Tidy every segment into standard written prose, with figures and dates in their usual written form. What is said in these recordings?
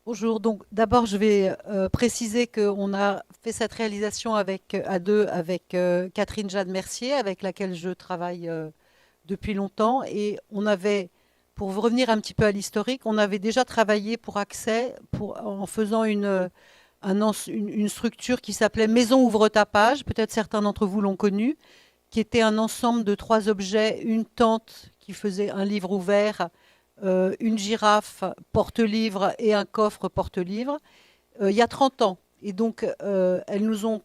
Bonjour. Donc, d'abord, je vais préciser qu'on a fait cette réalisation à deux avec Catherine Jeanne Mercier, avec laquelle je travaille depuis longtemps. Et pour revenir un petit peu à l'historique, on avait déjà travaillé pour Accès en faisant une structure qui s'appelait Maison Ouvre ta page. Peut-être certains d'entre vous l'ont connue, qui était un ensemble de trois objets, une tente qui faisait un livre ouvert, une girafe porte-livre et un coffre porte-livre, il y a 30 ans. Et donc, elles nous ont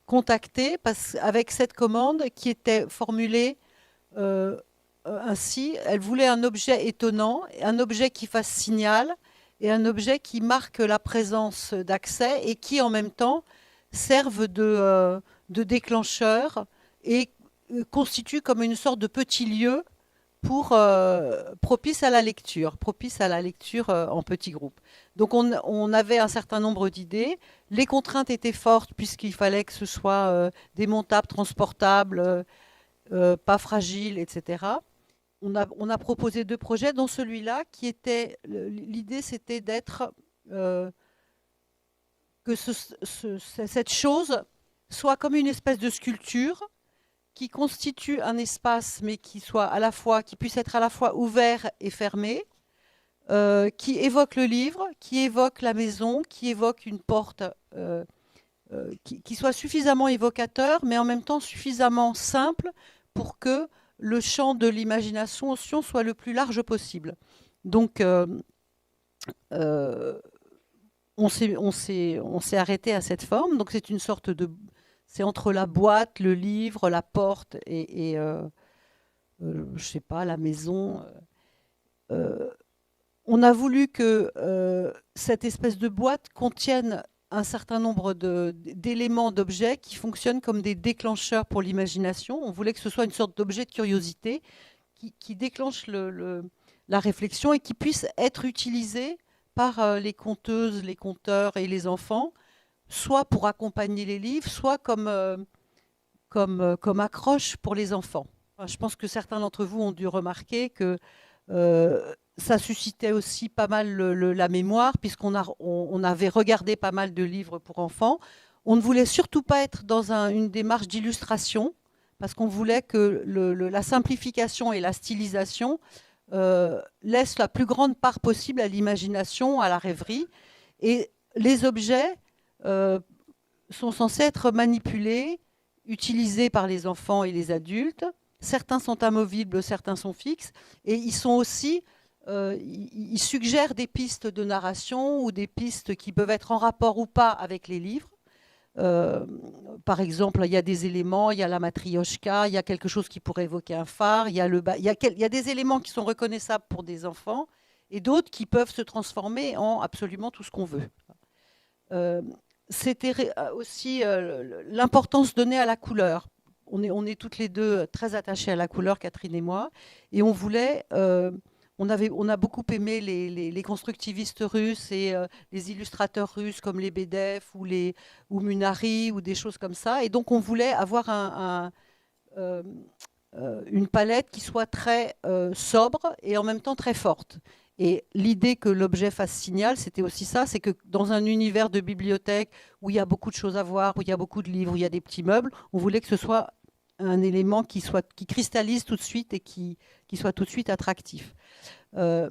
contactés avec cette commande qui était formulée ainsi. Elles voulaient un objet étonnant, un objet qui fasse signal et un objet qui marque la présence d'accès et qui, en même temps, serve de déclencheur et constitue comme une sorte de petit lieu propice à la lecture en petits groupes. Donc on avait un certain nombre d'idées. Les contraintes étaient fortes puisqu'il fallait que ce soit démontable, transportable, pas fragile, etc. On a proposé deux projets, dont celui-là qui était l'idée, c'était que cette chose soit comme une espèce de sculpture qui constitue un espace, mais qui puisse être à la fois ouvert et fermé, qui évoque le livre, qui évoque la maison, qui évoque une porte, qui soit suffisamment évocateur, mais en même temps suffisamment simple pour que le champ de l'imagination soit le plus large possible. Donc, euh, on s'est arrêté à cette forme. Donc, c'est entre la boîte, le livre, la porte je sais pas, la maison. Euh, on a voulu que cette espèce de boîte contienne un certain nombre d'éléments, d'objets qui fonctionnent comme des déclencheurs pour l'imagination. On voulait que ce soit une sorte d'objet de curiosité qui déclenche la réflexion et qui puisse être utilisé par les conteuses, les conteurs et les enfants, soit pour accompagner les livres, soit comme accroche pour les enfants. Enfin, je pense que certains d'entre vous ont dû remarquer que ça suscitait aussi pas mal la mémoire, puisqu'on avait regardé pas mal de livres pour enfants. On ne voulait surtout pas être dans une démarche d'illustration, parce qu'on voulait que la simplification et la stylisation laissent la plus grande part possible à l'imagination, à la rêverie. Et les objets euh, sont censés être manipulés, utilisés par les enfants et les adultes. Certains sont amovibles, certains sont fixes. Et ils suggèrent des pistes de narration ou des pistes qui peuvent être en rapport ou pas avec les livres. Euh, Par exemple, il y a des éléments, il y a la matrioshka, il y a quelque chose qui pourrait évoquer un phare, il y a des éléments qui sont reconnaissables pour des enfants et d'autres qui peuvent se transformer en absolument tout ce qu'on veut. Euh, C'était aussi l'importance donnée à la couleur. On est toutes les deux très attachées à la couleur, Catherine et moi, et on a beaucoup aimé les constructivistes russes et les illustrateurs russes comme les Bedev ou Munari ou des choses comme ça. Et donc on voulait avoir euh, une palette qui soit très sobre et en même temps très forte. Et l'idée que l'objet fasse signal, c'était aussi ça, c'est que dans un univers de bibliothèque où il y a beaucoup de choses à voir, où il y a beaucoup de livres, où il y a des petits meubles, on voulait que ce soit un élément qui cristallise tout de suite et qui soit tout de suite attractif. Euh,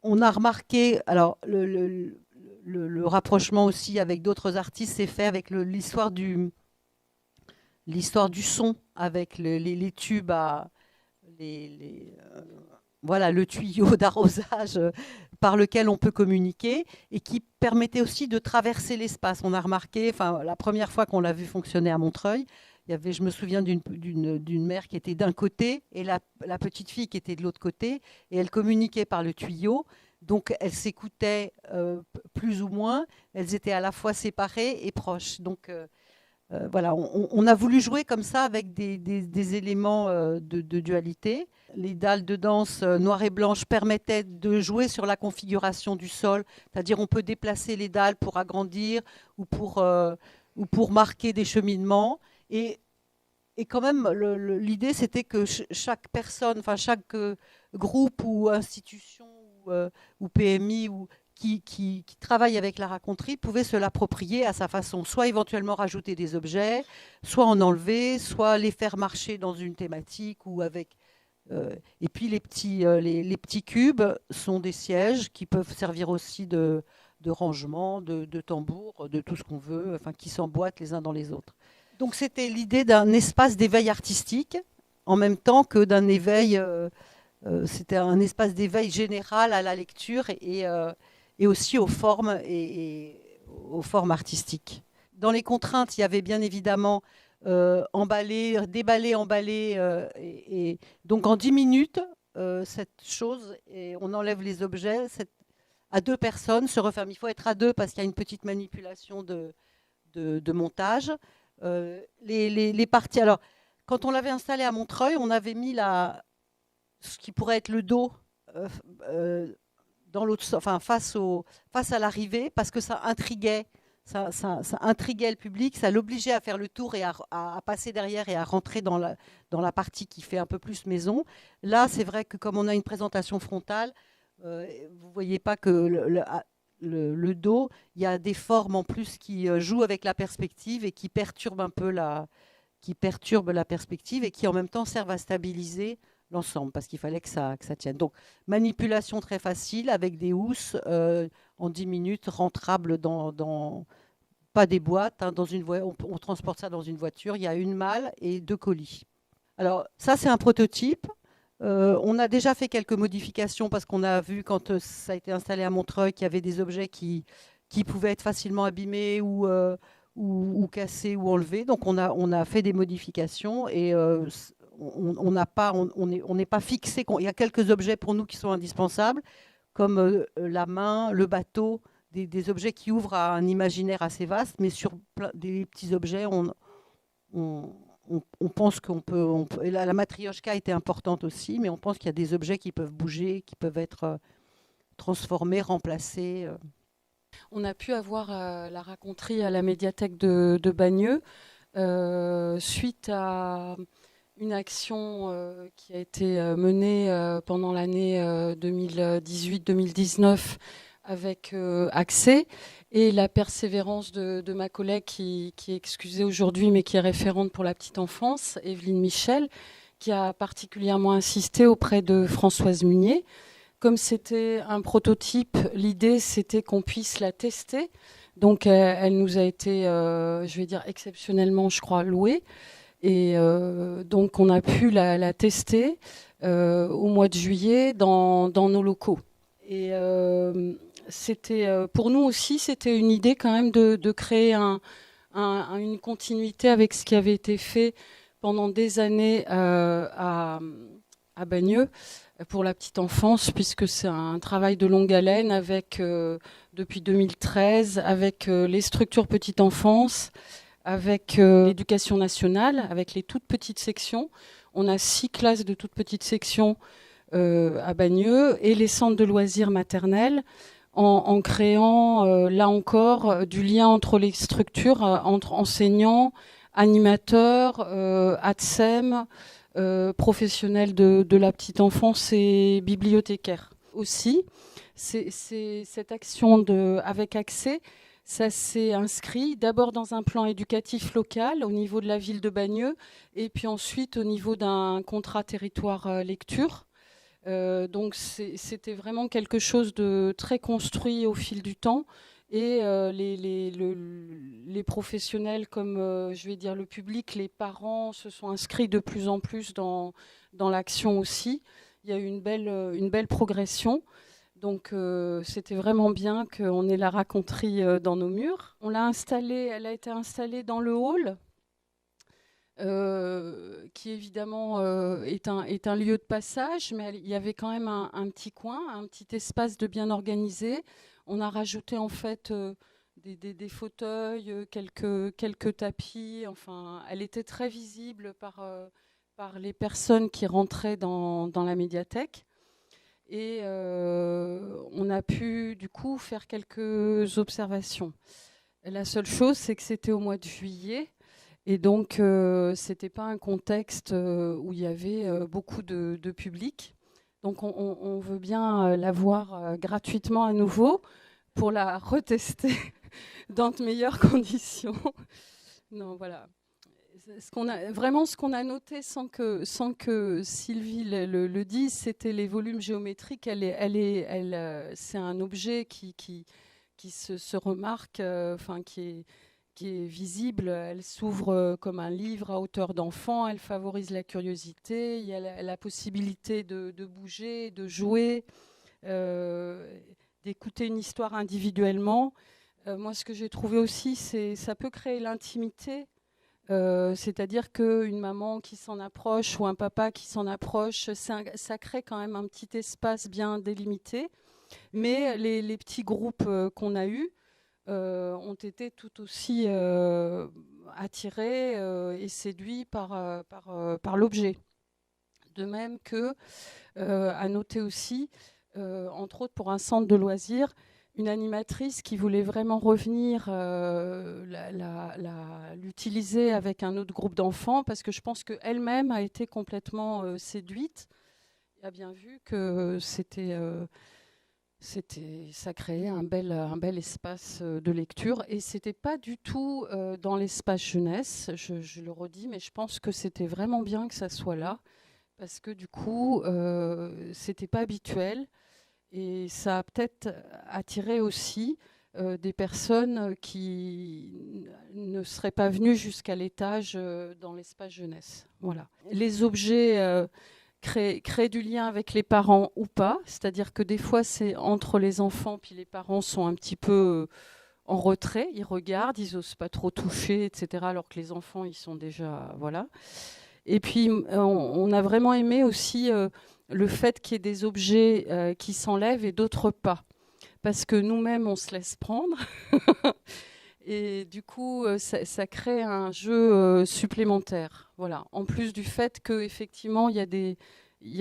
on a remarqué, alors le rapprochement aussi avec d'autres artistes s'est fait avec l'histoire du son, avec les tubes voilà, le tuyau d'arrosage par lequel on peut communiquer et qui permettait aussi de traverser l'espace. On a remarqué, enfin, la première fois qu'on l'a vu fonctionner à Montreuil, je me souviens d'une mère qui était d'un côté et la petite fille qui était de l'autre côté, et elle communiquait par le tuyau. Donc, elles s'écoutaient plus ou moins. Elles étaient à la fois séparées et proches. Donc, voilà, on a voulu jouer comme ça avec des éléments de dualité. Les dalles de danse noires et blanches permettaient de jouer sur la configuration du sol, c'est-à-dire on peut déplacer les dalles pour agrandir ou pour marquer des cheminements. Et quand même, l'idée, c'était que chaque personne, enfin chaque groupe ou institution ou PMI qui travaille avec la raconterie pouvait se l'approprier à sa façon, soit éventuellement rajouter des objets, soit en enlever, soit les faire marcher dans une thématique ou avec. Et puis les petits cubes sont des sièges qui peuvent servir aussi de rangement, de tambour, de tout ce qu'on veut, enfin, qui s'emboîtent les uns dans les autres. Donc c'était l'idée d'un espace d'éveil artistique, en même temps que d'un éveil, c'était un espace d'éveil général à la lecture et aussi aux formes et aux formes artistiques. Dans les contraintes, il y avait bien évidemment emballer, déballer, emballer, et donc en 10 minutes, cette chose, et on enlève les objets, à 2 personnes se referme. Il faut être à 2 parce qu'il y a une petite manipulation de montage. Les parties. Alors, quand on l'avait installé à Montreuil, on avait mis ce qui pourrait être le dos dans l'autre, enfin face à l'arrivée, parce que ça intriguait. Ça intriguait le public, ça l'obligeait à faire le tour et à passer derrière et à rentrer dans la partie qui fait un peu plus maison. Là, c'est vrai que comme on a une présentation frontale, vous ne voyez pas que le dos, il y a des formes en plus qui jouent avec la perspective et qui perturbent un peu la perspective et qui en même temps servent à stabiliser l'ensemble parce qu'il fallait que ça tienne. Donc, manipulation très facile avec des housses en 10 minutes, rentrables dans pas des boîtes, hein, on transporte ça dans une voiture, il y a une malle et 2 colis. Alors, ça, c'est un prototype. On a déjà fait quelques modifications parce qu'on a vu quand ça a été installé à Montreuil qu'il y avait des objets qui pouvaient être facilement abîmés ou cassés ou enlevés. Donc on a fait des modifications et on n'est pas fixé. Il y a quelques objets pour nous qui sont indispensables, comme la main, le bateau, des objets qui ouvrent à un imaginaire assez vaste, mais sur des petits objets, on pense qu'on peut, et la matrioshka était importante aussi, mais on pense qu'il y a des objets qui peuvent bouger, qui peuvent être transformés, remplacés. On a pu avoir la raconterie à la médiathèque de Bagneux suite à une action qui a été menée pendant l'année 2018-2019 avec Accès et la persévérance de ma collègue qui est excusée aujourd'hui mais qui est référente pour la petite enfance, Evelyne Michel, qui a particulièrement insisté auprès de Françoise Munier. Comme c'était un prototype, l'idée c'était qu'on puisse la tester. Donc elle nous a été, je vais dire exceptionnellement, je crois, louée. Et donc on a pu la tester au mois de juillet dans nos locaux. Et c'était pour nous aussi, c'était une idée quand même de créer une continuité avec ce qui avait été fait pendant des années à Bagneux pour la petite enfance, puisque c'est un travail de longue haleine avec, depuis 2013, avec les structures petite enfance, avec l'éducation nationale, avec les toutes petites sections. On a 6 classes de toutes petites sections à Bagneux et les centres de loisirs maternels en créant, là encore, du lien entre les structures, entre enseignants, animateurs, ATSEM, professionnels de la petite enfance et bibliothécaires. Aussi, c'est cette action avec Accès, ça s'est inscrit d'abord dans un plan éducatif local au niveau de la ville de Bagneux et puis ensuite au niveau d'un contrat territoire lecture. Donc c'était vraiment quelque chose de très construit au fil du temps et les professionnels comme je vais dire le public, les parents se sont inscrits de plus en plus dans l'action aussi. Il y a eu une belle progression. Donc c'était vraiment bien qu'on ait la raconterie dans nos murs. Elle a été installée dans le hall. Qui évidemment est un lieu de passage, mais il y avait quand même un petit coin, un petit espace de bien organisé. On a rajouté en fait des fauteuils, quelques tapis. Enfin, elle était très visible par les personnes qui rentraient dans la médiathèque. Et on a pu du coup faire quelques observations. La seule chose, c'est que c'était au mois de juillet. Et donc, ce n'était pas un contexte où il y avait beaucoup de public. Donc, on veut bien l'avoir gratuitement à nouveau. pour la retester dans de meilleures conditions. Non, voilà. Ce qu'on a noté sans que Sylvie le dise, c'était les volumes géométriques. C'est un objet qui se remarque, qui est visible. Elle s'ouvre comme un livre à hauteur d'enfant. Elle favorise la curiosité. Il y a la possibilité de bouger, de jouer, d'écouter une histoire individuellement. Moi, ce que j'ai trouvé aussi, c'est ça peut créer l'intimité. C'est-à-dire qu'une maman qui s'en approche ou un papa qui s'en approche, ça crée quand même un petit espace bien délimité. Mais les petits groupes qu'on a eus ont été tout aussi attirés et séduits par l'objet. De même que, à noter aussi, entre autres pour un centre de loisirs, une animatrice qui voulait vraiment revenir l'utiliser avec un autre groupe d'enfants, parce que je pense qu'elle-même a été complètement séduite et a bien vu que ça créait un bel espace de lecture. Et ce n'était pas du tout dans l'espace jeunesse, je le redis, mais je pense que c'était vraiment bien que ça soit là, parce que du coup, ce n'était pas habituel. Et ça a peut-être attiré aussi des personnes qui ne seraient pas venues jusqu'à l'étage dans l'espace jeunesse. Voilà. Les objets créent du lien avec les parents ou pas, c'est-à-dire que des fois c'est entre les enfants, puis les parents sont un petit peu en retrait, ils regardent, ils n'osent pas trop toucher, etc., alors que les enfants, ils sont déjà... Voilà. Et puis, on a vraiment aimé aussi le fait qu'il y ait des objets qui s'enlèvent et d'autres pas. Parce que nous-mêmes, on se laisse prendre. Et du coup, ça crée un jeu supplémentaire. Voilà. En plus du fait qu'effectivement, il y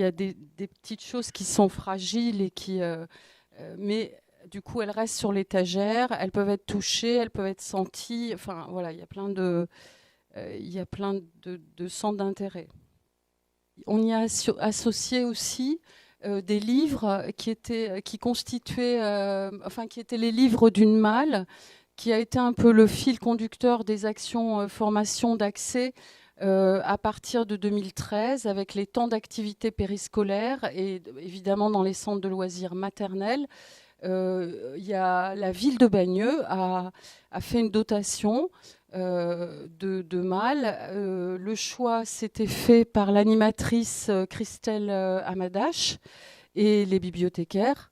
a des petites choses qui sont fragiles et qui... mais du coup, elles restent sur l'étagère, elles peuvent être touchées, elles peuvent être senties. Enfin, voilà, il y a plein de centres d'intérêt. On y a associé aussi des livres qui étaient les livres d'une malle, qui a été un peu le fil conducteur des actions formation d'accès à partir de 2013, avec les temps d'activité périscolaire et évidemment dans les centres de loisirs maternels. La ville de Bagneux a fait une dotation de malles. Le choix s'était fait par l'animatrice Christelle Amadache et les bibliothécaires.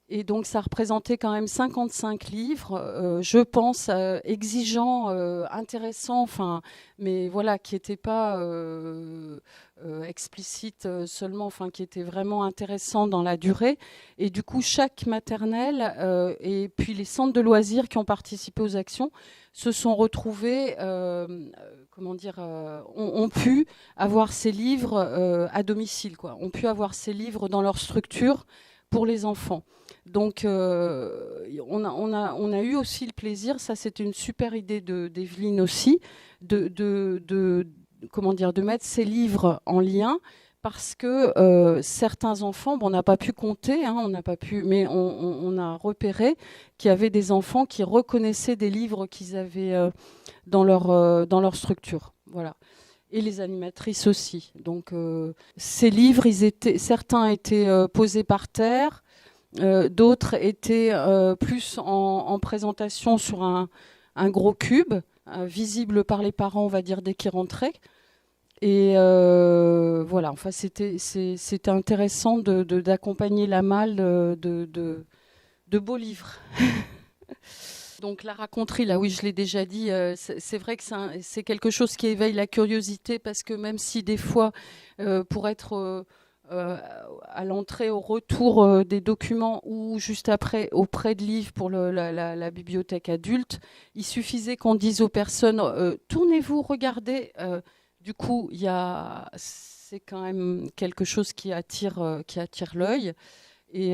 Et donc, ça représentait quand même 55 livres, je pense, exigeants, intéressants, mais voilà, qui n'étaient pas explicites seulement, qui étaient vraiment intéressants dans la durée. Et du coup, chaque maternelle et puis les centres de loisirs qui ont participé aux actions se sont retrouvés, ont pu avoir ces livres à domicile, quoi. Ont pu avoir ces livres dans leur structure pour les enfants. Donc, on a eu aussi le plaisir, ça c'était une super idée d'Evelyne aussi, de mettre ces livres en lien, parce que certains enfants, on n'a pas pu compter, mais on a repéré qu'il y avait des enfants qui reconnaissaient des livres qu'ils avaient dans leur structure. Voilà. Et les animatrices aussi. Donc, ces livres, certains étaient posés par terre. D'autres étaient plus en présentation sur un gros cube, visible par les parents, on va dire, dès qu'ils rentraient. Et voilà, c'était intéressant d'accompagner la malle de beaux livres. Donc la raconterie, là, oui, je l'ai déjà dit, c'est vrai que c'est quelque chose qui éveille la curiosité, parce que même si des fois, pour être... à l'entrée, au retour des documents ou juste après auprès de livres pour la bibliothèque adulte, il suffisait qu'on dise aux personnes tournez-vous, regardez. Du coup, c'est quand même quelque chose qui attire l'œil. Et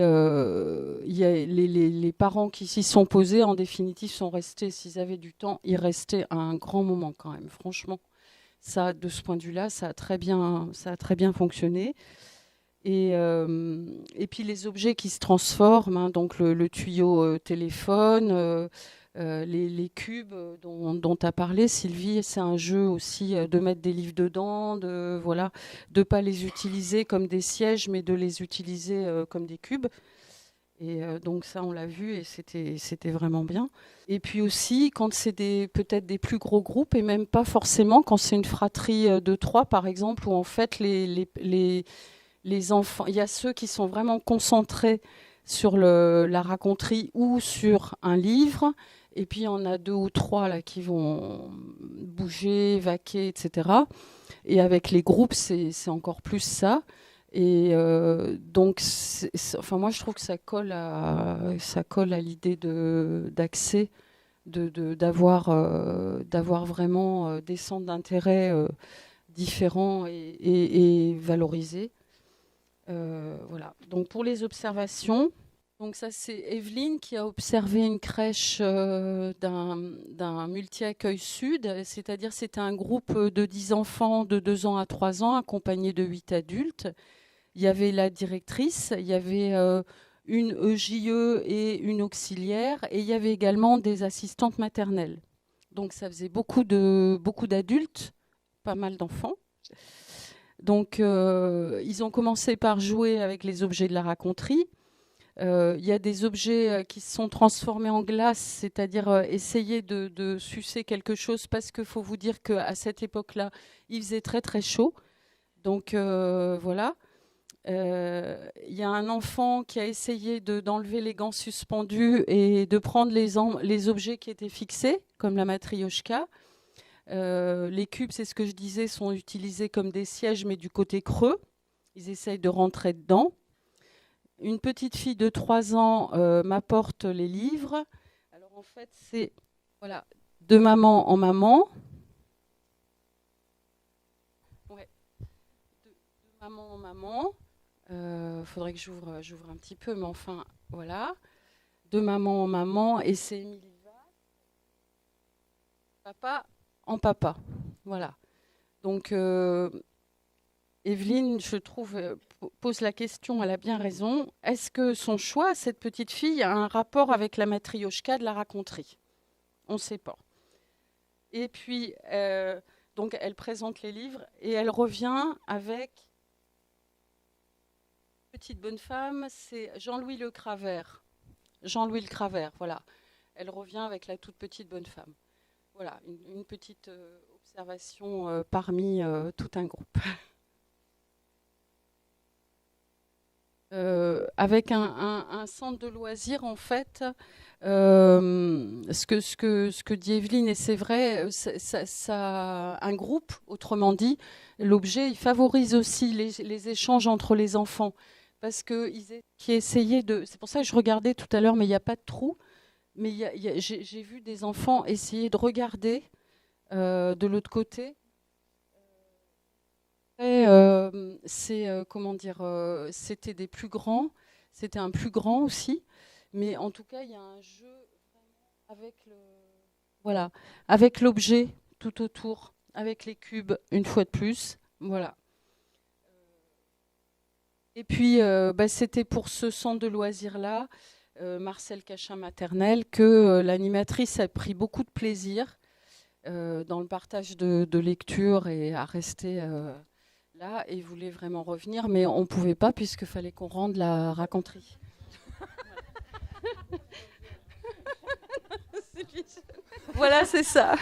les parents qui s'y sont posés, en définitive, sont restés, s'ils avaient du temps, ils restaient un grand moment quand même. Franchement, ça, de ce point de vue-là, ça a très bien fonctionné. Et puis les objets qui se transforment, hein, donc le tuyau téléphone, les cubes dont tu as parlé, Sylvie, c'est un jeu aussi de mettre des livres dedans, de ne pas les utiliser comme des sièges, mais de les utiliser comme des cubes. Et donc ça, on l'a vu et c'était vraiment bien. Et puis aussi, quand c'est peut-être des plus gros groupes, et même pas forcément, quand c'est une fratrie de 3, par exemple, où en fait les enfants, il y a ceux qui sont vraiment concentrés sur la raconterie ou sur un livre, et puis il y en a 2 ou 3 là, qui vont bouger, vaquer, etc. Et avec les groupes, c'est encore plus ça. Et donc, enfin, moi, je trouve que ça colle à l'idée d'accès, d'avoir vraiment des centres d'intérêt différents et valorisés. Voilà. Donc, pour les observations, donc ça, c'est Evelyne qui a observé une crèche d'un multi-accueil sud, c'est-à-dire c'était un groupe de 10 enfants de 2 ans à 3 ans, accompagnés de 8 adultes. Il y avait la directrice, il y avait une EJE et une auxiliaire, et il y avait également des assistantes maternelles. Donc ça faisait beaucoup d'adultes, pas mal d'enfants. Donc ils ont commencé par jouer avec les objets de la raconterie. Il y a des objets qui se sont transformés en glace, c'est-à-dire essayer de sucer quelque chose, parce qu'il faut vous dire qu'à cette époque-là, il faisait très très chaud. Donc voilà. Il y a un enfant qui a essayé d'enlever les gants suspendus et de prendre les objets qui étaient fixés, comme la matrioshka. Les cubes, c'est ce que je disais, sont utilisés comme des sièges, mais du côté creux. Ils essayent de rentrer dedans. Une petite fille de 3 ans m'apporte les livres. Alors en fait, c'est voilà, de maman en maman. Ouais. De maman en maman. Faudrait que j'ouvre un petit peu, mais enfin, voilà. De maman en maman, et c'est Émilie Vac. Papa en papa. Voilà. Donc, Evelyne, je trouve, pose la question, elle a bien raison. Est-ce que son choix, cette petite fille, a un rapport avec la matrioshka de la raconterie? On ne sait pas. Et puis, donc, elle présente les livres et elle revient avec Petite bonne femme, c'est Jean-Louis Le Cravert. Jean-Louis Le Cravert, voilà. Elle revient avec la toute petite bonne femme. Voilà, une petite observation parmi tout un groupe. Avec un centre de loisirs, en fait, ce que dit Evelyne, et c'est vrai, un groupe, autrement dit, l'objet, il favorise aussi les échanges entre les enfants. Parce qui essayaient de... C'est pour ça que je regardais tout à l'heure, mais il n'y a pas de trou. Mais j'ai vu des enfants essayer de regarder de l'autre côté. Et, comment dire, c'était des plus grands. C'était un plus grand aussi. Mais en tout cas, il y a un jeu voilà, avec l'objet tout autour, avec les cubes, une fois de plus. Voilà. Et puis, c'était pour ce centre de loisirs-là, Marcel Cachin Maternelle, que l'animatrice a pris beaucoup de plaisir dans le partage de lecture et à rester là, et voulait vraiment revenir, mais on ne pouvait pas puisqu'il fallait qu'on rende la raconterie. Voilà, c'est ça.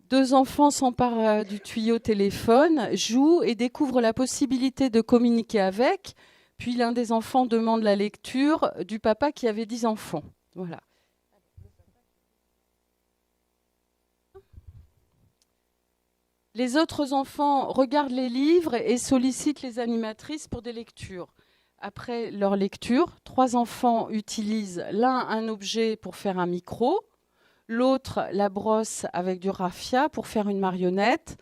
2 enfants s'emparent du tuyau téléphone, jouent et découvrent la possibilité de communiquer avec. Puis l'un des enfants demande la lecture du papa qui avait 10 enfants. Voilà. Les autres enfants regardent les livres et sollicitent les animatrices pour des lectures. Après leur lecture, 3 enfants utilisent l'un un objet pour faire un micro, l'autre la brosse avec du raffia pour faire une marionnette,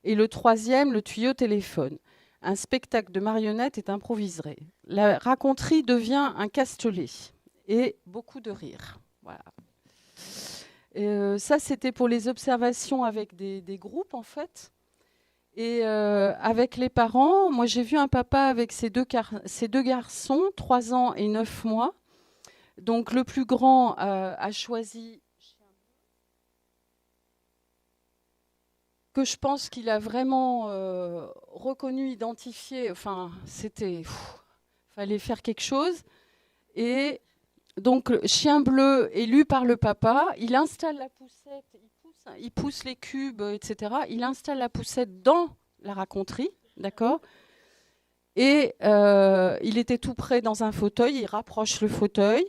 et le 3e le tuyau téléphone. Un spectacle de marionnettes est improvisé. La raconterie devient un castelet et beaucoup de rire. Voilà. Ça, c'était pour les observations avec des groupes, en fait. Et avec les parents, moi j'ai vu un papa avec ses deux garçons, 3 ans et 9 mois. Donc le plus grand a choisi que je pense qu'il a vraiment reconnu, identifié. Enfin, fallait faire quelque chose. Et donc le chien bleu élu par le papa, il installe la poussette, il pousse les cubes, etc. Il installe la poussette dans la raconterie, d'accord ? Et il était tout près dans un fauteuil, il rapproche le fauteuil.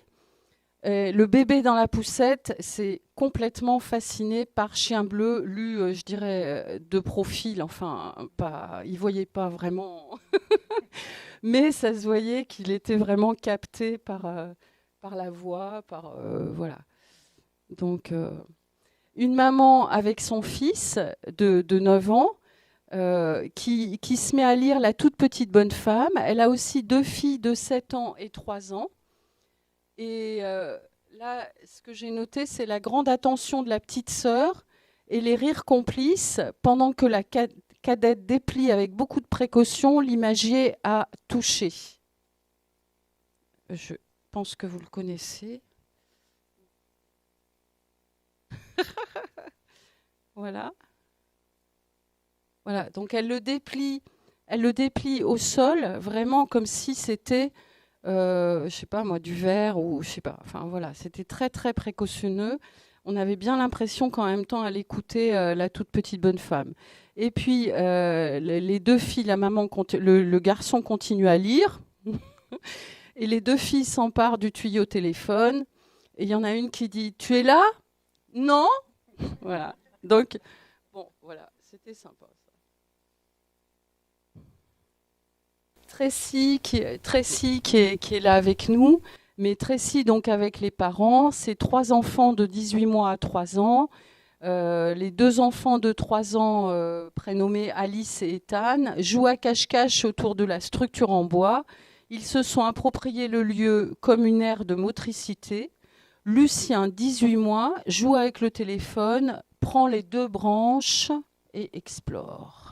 Et le bébé dans la poussette s'est complètement fasciné par Chien bleu, lu, je dirais, de profil. Enfin, il ne voyait pas vraiment, mais ça se voyait qu'il était vraiment capté par la voix, voilà. Donc, une maman avec son fils de 9 ans, qui se met à lire La toute petite bonne femme. Elle a aussi 2 filles de 7 ans et 3 ans. Et là, ce que j'ai noté, c'est la grande attention de la petite sœur et les rires complices pendant que la cadette déplie avec beaucoup de précaution l'imagier à toucher. Je pense que vous le connaissez. Voilà. Voilà, donc elle le déplie au sol, vraiment comme si c'était, je sais pas moi, du verre ou je sais pas. Enfin voilà, c'était très très précautionneux. On avait bien l'impression qu'en même temps elle écoutait La toute petite bonne femme. Et puis les 2 filles, le garçon continue à lire, et les 2 filles s'emparent du tuyau téléphone. Et il y en a une qui dit: "Tu es là? Non?" Voilà. Donc bon, voilà, c'était sympa. Tracy qui est là avec nous, mais Tracy donc avec les parents, ses 3 enfants de 18 mois à 3 ans, les 2 enfants de 3 ans prénommés Alice et Ethan, jouent à cache-cache autour de la structure en bois. Ils se sont appropriés le lieu comme une aire de motricité. Lucien, 18 mois, joue avec le téléphone, prend les 2 branches et explore.